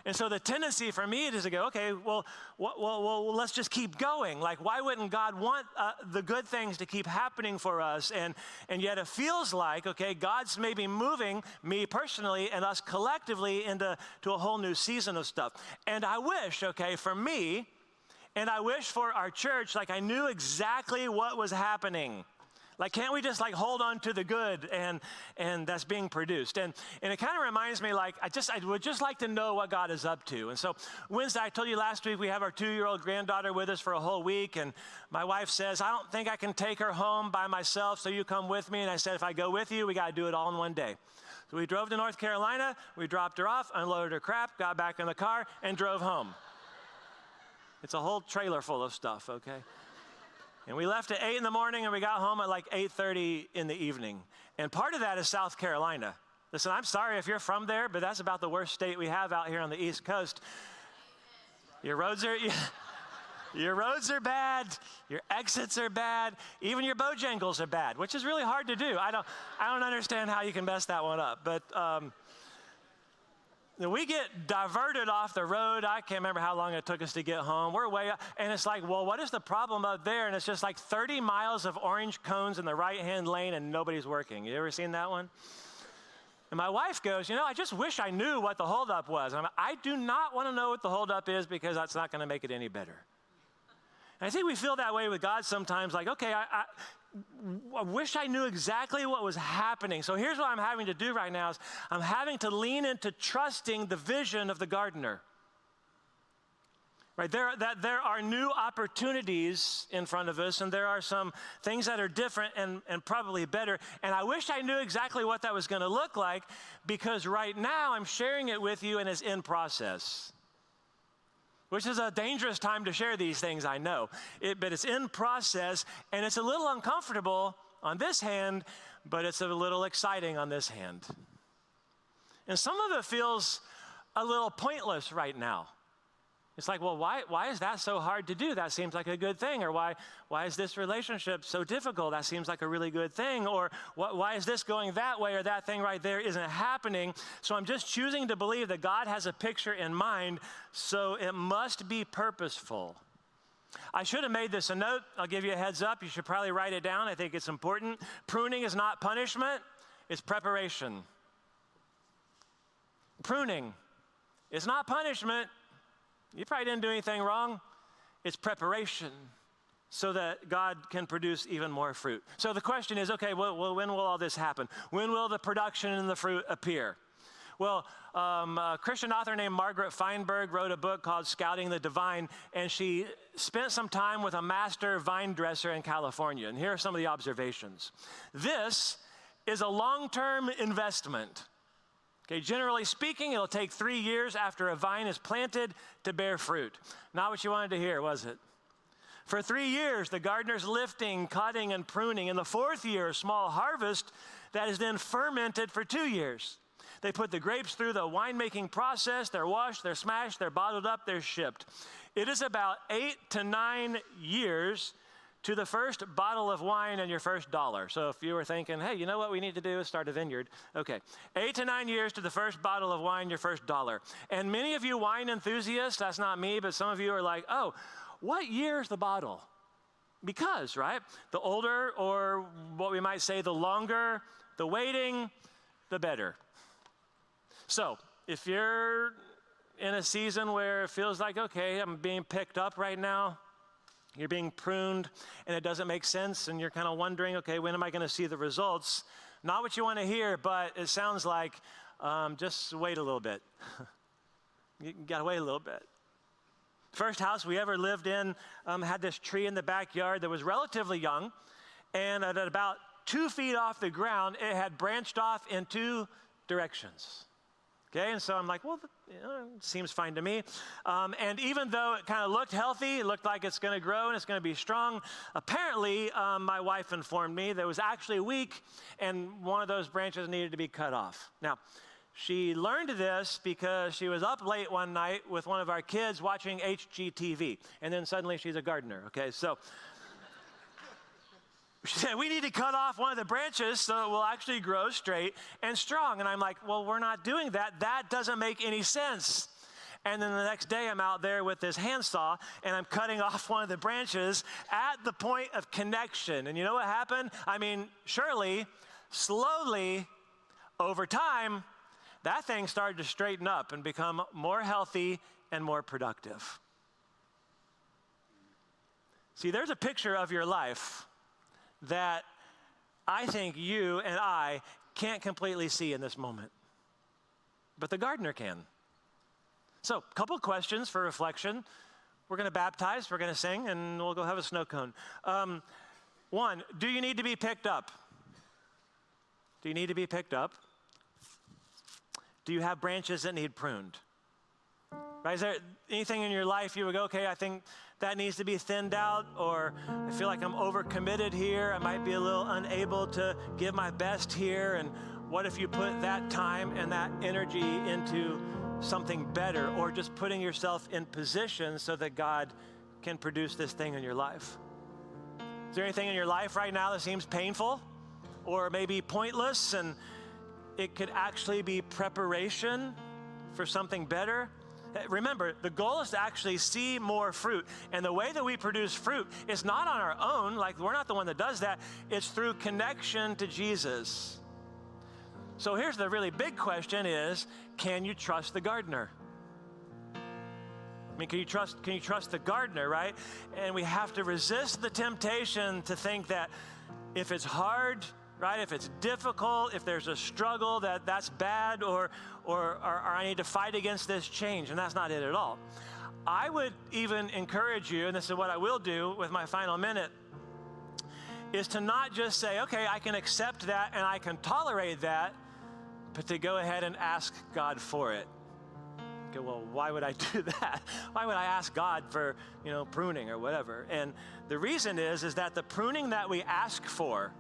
And so the tendency for me is to go, okay, well, let's just keep going. Like, why wouldn't God want the good things to keep happening for us? And yet it feels like, okay, God's maybe moving me personally and us collectively into a whole new season of stuff. And I wish, okay, for me, and I wish for our church, like I knew exactly what was happening. Like, can't we just like hold on to the good and that's being produced? And it kind of reminds me, like, I would just like to know what God is up to. And so Wednesday, I told you last week, we have our 2-year-old granddaughter with us for a whole week. And my wife says, I don't think I can take her home by myself, so you come with me. And I said, if I go with you, we got to do it all in one day. So we drove to North Carolina, we dropped her off, unloaded her crap, got back in the car, and drove home. It's a whole trailer full of stuff, okay? And we left at 8 in the morning and we got home at like 8:30 in the evening. And part of that is South Carolina. Listen, I'm sorry if you're from there, but that's about the worst state we have out here on the East Coast. Your roads are bad. Your exits are bad. Even your Bojangles are bad, which is really hard to do. I don't understand how you can mess that one up. But we get diverted off the road. I can't remember how long it took us to get home. We're way up, and it's like, well, what is the problem up there? And it's just like 30 miles of orange cones in the right-hand lane, and nobody's working. You ever seen that one? And my wife goes, you know, I just wish I knew what the holdup was. And I do not want to know what the holdup is because that's not going to make it any better. And I think we feel that way with God sometimes, like, okay, I wish I knew exactly what was happening. So here's what I'm having to do right now is I'm having to lean into trusting the vision of the gardener. Right, there are new opportunities in front of us, and there are some things that are different and probably better. And I wish I knew exactly what that was going to look like, because right now I'm sharing it with you and it's in process, which is a dangerous time to share these things, I know. But it's in process, and it's a little uncomfortable on this hand, but it's a little exciting on this hand. And some of it feels a little pointless right now. It's like, well, why is that so hard to do? That seems like a good thing. Or why is this relationship so difficult? That seems like a really good thing. Or why is this going that way, or that thing right there isn't happening? So I'm just choosing to believe that God has a picture in mind, so it must be purposeful. I should have made this a note. I'll give you a heads up. You should probably write it down. I think it's important. Pruning is not punishment. It's preparation. Pruning is not punishment. You probably didn't do anything wrong. It's preparation so that God can produce even more fruit. So the question is, okay, well, when will all this happen? When will the production and the fruit appear? Well, a Christian author named Margaret Feinberg wrote a book called Scouting the Divine, and she spent some time with a master vine dresser in California. And here are some of the observations. This is a long-term investment. Okay, generally speaking, it'll take 3 years after a vine is planted to bear fruit. Not what you wanted to hear, was it? For 3 years, the gardener's lifting, cutting, and pruning. In the 4th year, a small harvest that is then fermented for 2 years. They put the grapes through the winemaking process. They're washed, they're smashed, they're bottled up, they're shipped. It is about 8 to 9 years to the first bottle of wine and your first dollar. So if you were thinking, hey, you know what we need to do is start a vineyard. Okay, 8 to 9 years to the first bottle of wine, your first dollar. And many of you wine enthusiasts, that's not me, but some of you are like, oh, what year is the bottle? Because, right, the older, or what we might say, the longer the waiting, the better. So if you're in a season where it feels like, okay, I'm being picked up right now, you're being pruned, and it doesn't make sense, and you're kind of wondering, okay, when am I going to see the results? Not what you want to hear, but it sounds like just wait a little bit. You got to wait a little bit. First house we ever lived in had this tree in the backyard that was relatively young, and at about 2 feet off the ground, it had branched off in 2 directions. Okay, and so I'm like, well, it seems fine to me. And even though it kind of looked healthy, it looked like it's going to grow and it's going to be strong, apparently my wife informed me that it was actually weak and one of those branches needed to be cut off. Now, she learned this because she was up late one night with one of our kids watching HGTV, and then suddenly she's a gardener, okay? So she said, we need to cut off one of the branches so it will actually grow straight and strong. And I'm like, well, we're not doing that. That doesn't make any sense. And then the next day I'm out there with this handsaw and I'm cutting off one of the branches at the point of connection. And you know what happened? I mean, surely, slowly, over time, that thing started to straighten up and become more healthy and more productive. See, there's a picture of your life that I think you and I can't completely see in this moment, but the gardener can. So, a couple of questions for reflection. We're going to baptize, we're going to sing, and we'll go have a snow cone. 1, do you need to be picked up? Do you need to be picked up? Do you have branches that need pruned? Right? Is there anything in your life you would go, okay, I think that needs to be thinned out, or I feel like I'm overcommitted here. I might be a little unable to give my best here. And what if you put that time and that energy into something better, or just putting yourself in position so that God can produce this thing in your life? Is there anything in your life right now that seems painful or maybe pointless, and it could actually be preparation for something better? Remember, the goal is to actually see more fruit. And the way that we produce fruit is not on our own, like we're not the one that does that. It's through connection to Jesus. So here's the really big question is, can you trust the gardener? I mean, can you trust the gardener, right? And we have to resist the temptation to think that if it's hard, right, if it's difficult, if there's a struggle, that's bad, or I need to fight against this change, and that's not it at all. I would even encourage you, and this is what I will do with my final minute, is to not just say, okay, I can accept that and I can tolerate that, but to go ahead and ask God for it. Okay, well, why would I do that? Why would I ask God for, pruning or whatever? And the reason is that the pruning that we ask for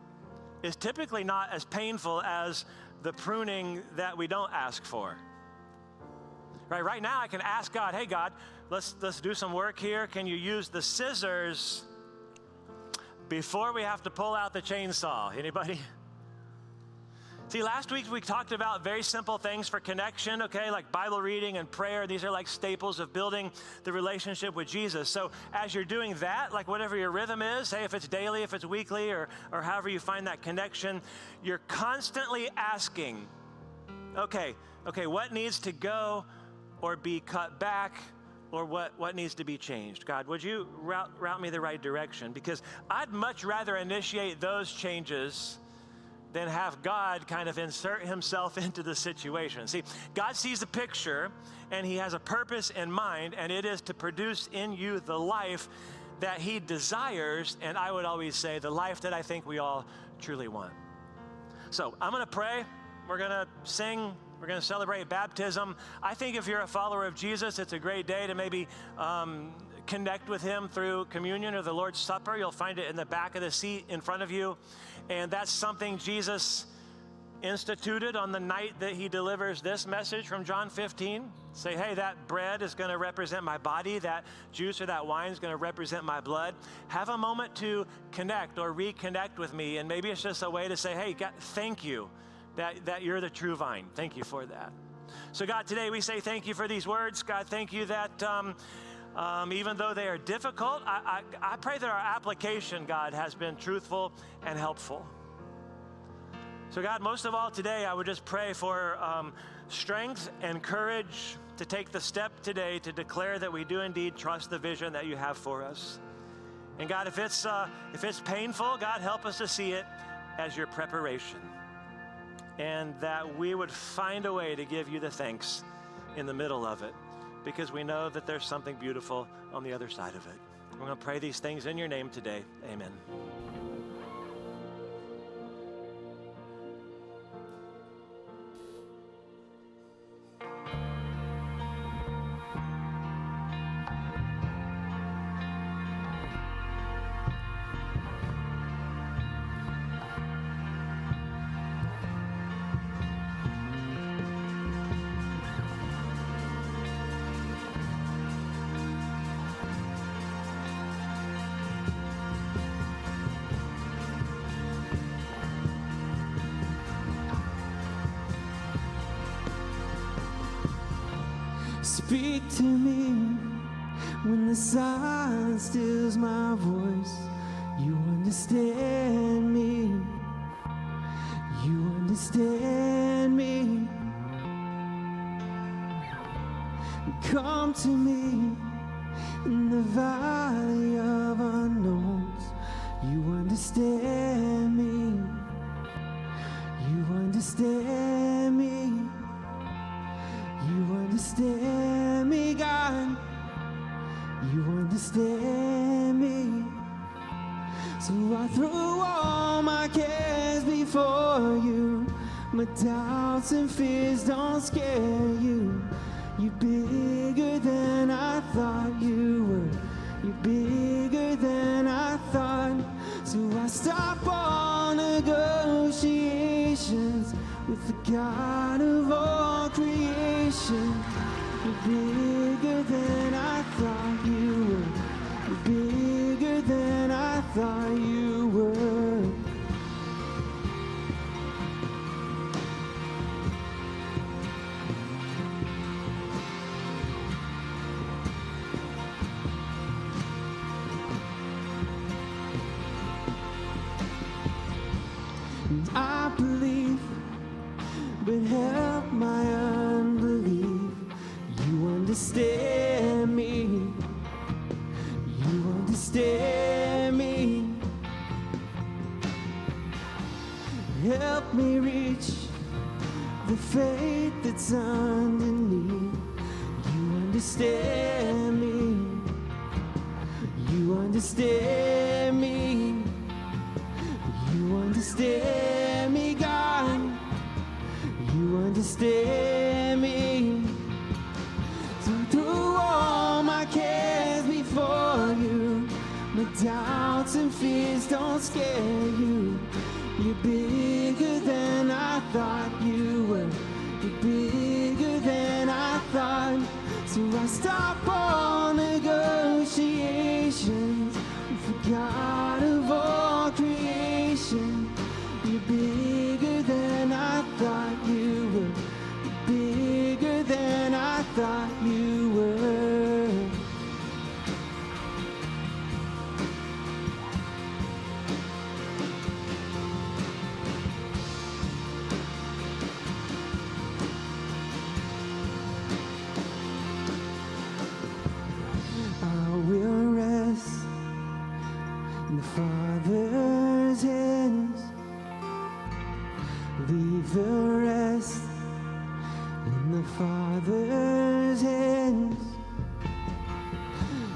is typically not as painful as the pruning that we don't ask for. Right now I can ask God, hey God, let's do some work here. Can you use the scissors before we have to pull out the chainsaw? Anybody? See, last week we talked about very simple things for connection, okay, like Bible reading and prayer. These are like staples of building the relationship with Jesus. So as you're doing that, like whatever your rhythm is, say if it's daily, if it's weekly, or however you find that connection, you're constantly asking, okay, what needs to go or be cut back, or what needs to be changed? God, would you route me the right direction? Because I'd much rather initiate those changes than have God kind of insert himself into the situation. See, God sees the picture, and he has a purpose in mind, and it is to produce in you the life that he desires, and I would always say the life that I think we all truly want. So I'm gonna pray, we're gonna sing, we're going to celebrate baptism. I think if you're a follower of Jesus, it's a great day to maybe connect with him through communion or the Lord's Supper. You'll find it in the back of the seat in front of you. And that's something Jesus instituted on the night that he delivers this message from John 15. Say, hey, that bread is going to represent my body. That juice or that wine is going to represent my blood. Have a moment to connect or reconnect with me. And maybe it's just a way to say, hey, God, thank you. That you're the true vine. Thank you for that. So God, today we say thank you for these words. God, thank you that even though they are difficult, I pray that our application, God, has been truthful and helpful. So God, most of all today, I would just pray for strength and courage to take the step today to declare that we do indeed trust the vision that you have for us. And God, if it's painful, God, help us to see it as your preparation. And that we would find a way to give you the thanks in the middle of it, because we know that there's something beautiful on the other side of it. We're going to pray these things in your name today. Amen. Speak to me when the silence stills my voice. You understand me. You understand me. Come to me in the valley of unknowns. You understand me. You understand me. You understand me, God. You understand me. So I throw all my cares before you. My doubts and fears don't scare you. You're bigger than I thought you were. You're bigger than I thought. So I stop all negotiations with the God of all creation. You're bigger than I thought you were. You're bigger than I thought you were. And I believe, but help my unbelief. You understand me. You understand me. Help me reach the faith that's underneath. You understand me. understand me. You understand me, God. You understand me. So through all my cares before you, my doubts and fears don't scare you. You're bigger than I thought you were. You're bigger than I thought. So I stop all negotiations with the God of all creation. You're bigger than I thought you were. You're bigger than I thought you were. I will rest in the Father's hands. Leave the rest in the Father's hands.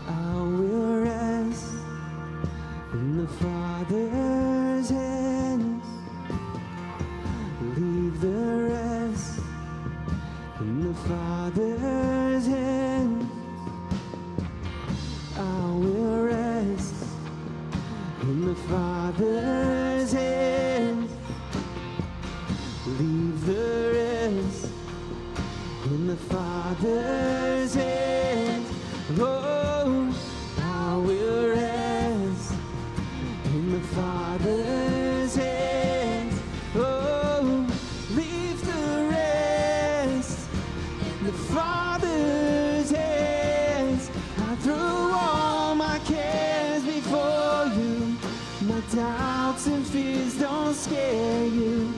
I will rest in the Father's hands. Leave the rest in the Father's hands. I will rest in the Father's hands. Leave the rest in the Father's hands. Oh, I will rest in the Father's hands. Oh, leave the rest in the Father's hands. I throw all my cares before you. My doubts and fears don't scare you.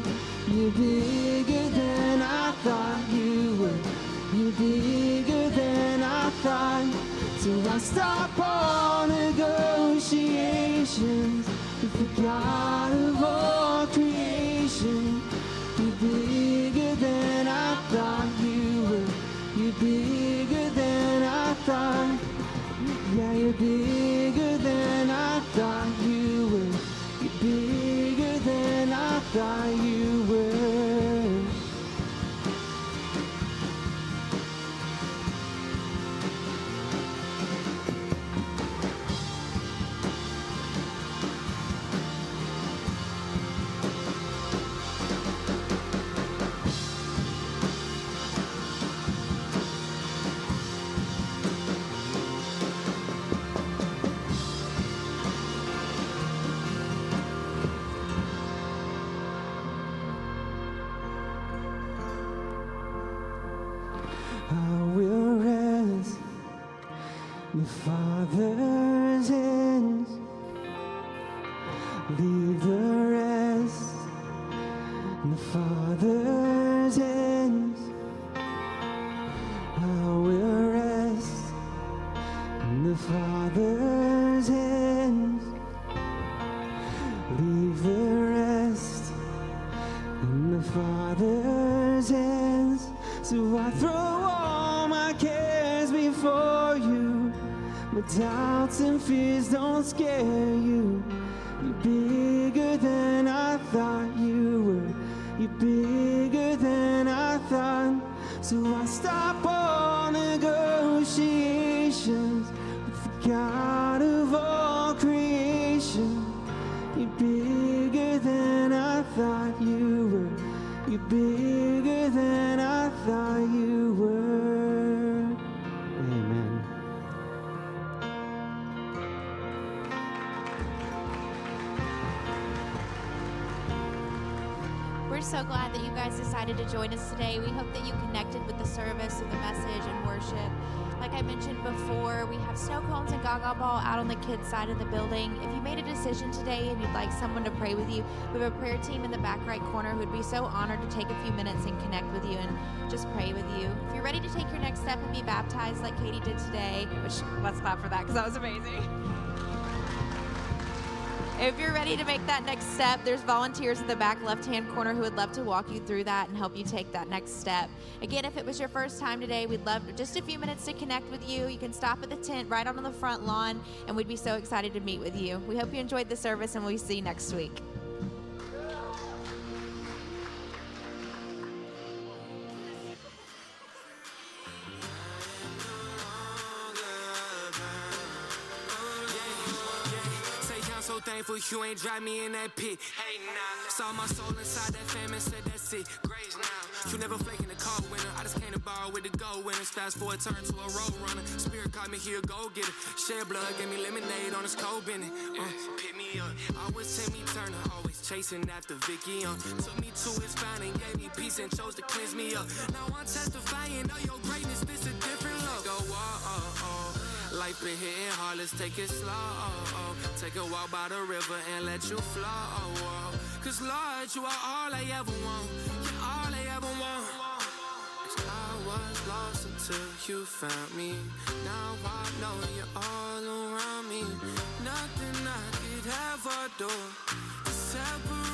You're bigger than I thought you were. You're bigger than I thought. So I stop all negotiations with the God of all creation. You're bigger than I thought you were. You're bigger than I thought. Yeah, you're bigger than I thought you were. You're bigger than I thought you were. I will rest in the Father's hands. Leave the rest in the Father's hands. I will rest in the Father's hands. Leave the rest in the Father's hands. So I throw all my cares before you. My doubts and fears don't scare you. You're bigger than I thought you were. You're bigger than I thought. So I stop all negotiations with the God of all creation. You're bigger than I thought you were. You're bigger than I thought you were. Amen. We're so glad that you guys decided to join us today. We hope that you connected with the service and the message and worship. Like I mentioned before, we have snow cones and gaga ball out on the kids' side of the building. If you made a decision today and you'd like someone to pray with you, we have a prayer team in the back right corner who'd be so honored to take a few minutes and connect with you and just pray with you. If you're ready to take your next step and be baptized like Katie did today, which let's clap for that because that was amazing. If you're ready to make that next step, there's volunteers in the back left-hand corner who would love to walk you through that and help you take that next step. Again, if it was your first time today, we'd love just a few minutes to connect with you. You can stop at the tent right on the front lawn, and we'd be so excited to meet with you. We hope you enjoyed the service, and we'll see you next week. So thankful you ain't drive me in that pit. Hey now, saw my soul inside that famine, said that's it. Grace now, you never flake in the cold winter. I just came to borrow with the gold winners. Fast forward, turn to a road runner. Spirit caught me here, go get it. Shed blood, gave me lemonade on this cold bending. Pick me up, always Timmy Turner, always chasing after Vicky. Took me to his fountain, gave me peace and chose to cleanse me up. Now I'm testifying of your greatness, this a different look. Go life been hitting hard, let's take it slow. Take a walk by the river and let you flow. Cause Lord, you are all I ever want. You're all I ever want. Cause I was lost until you found me. Now I know you're all around me. Nothing I could ever do to separate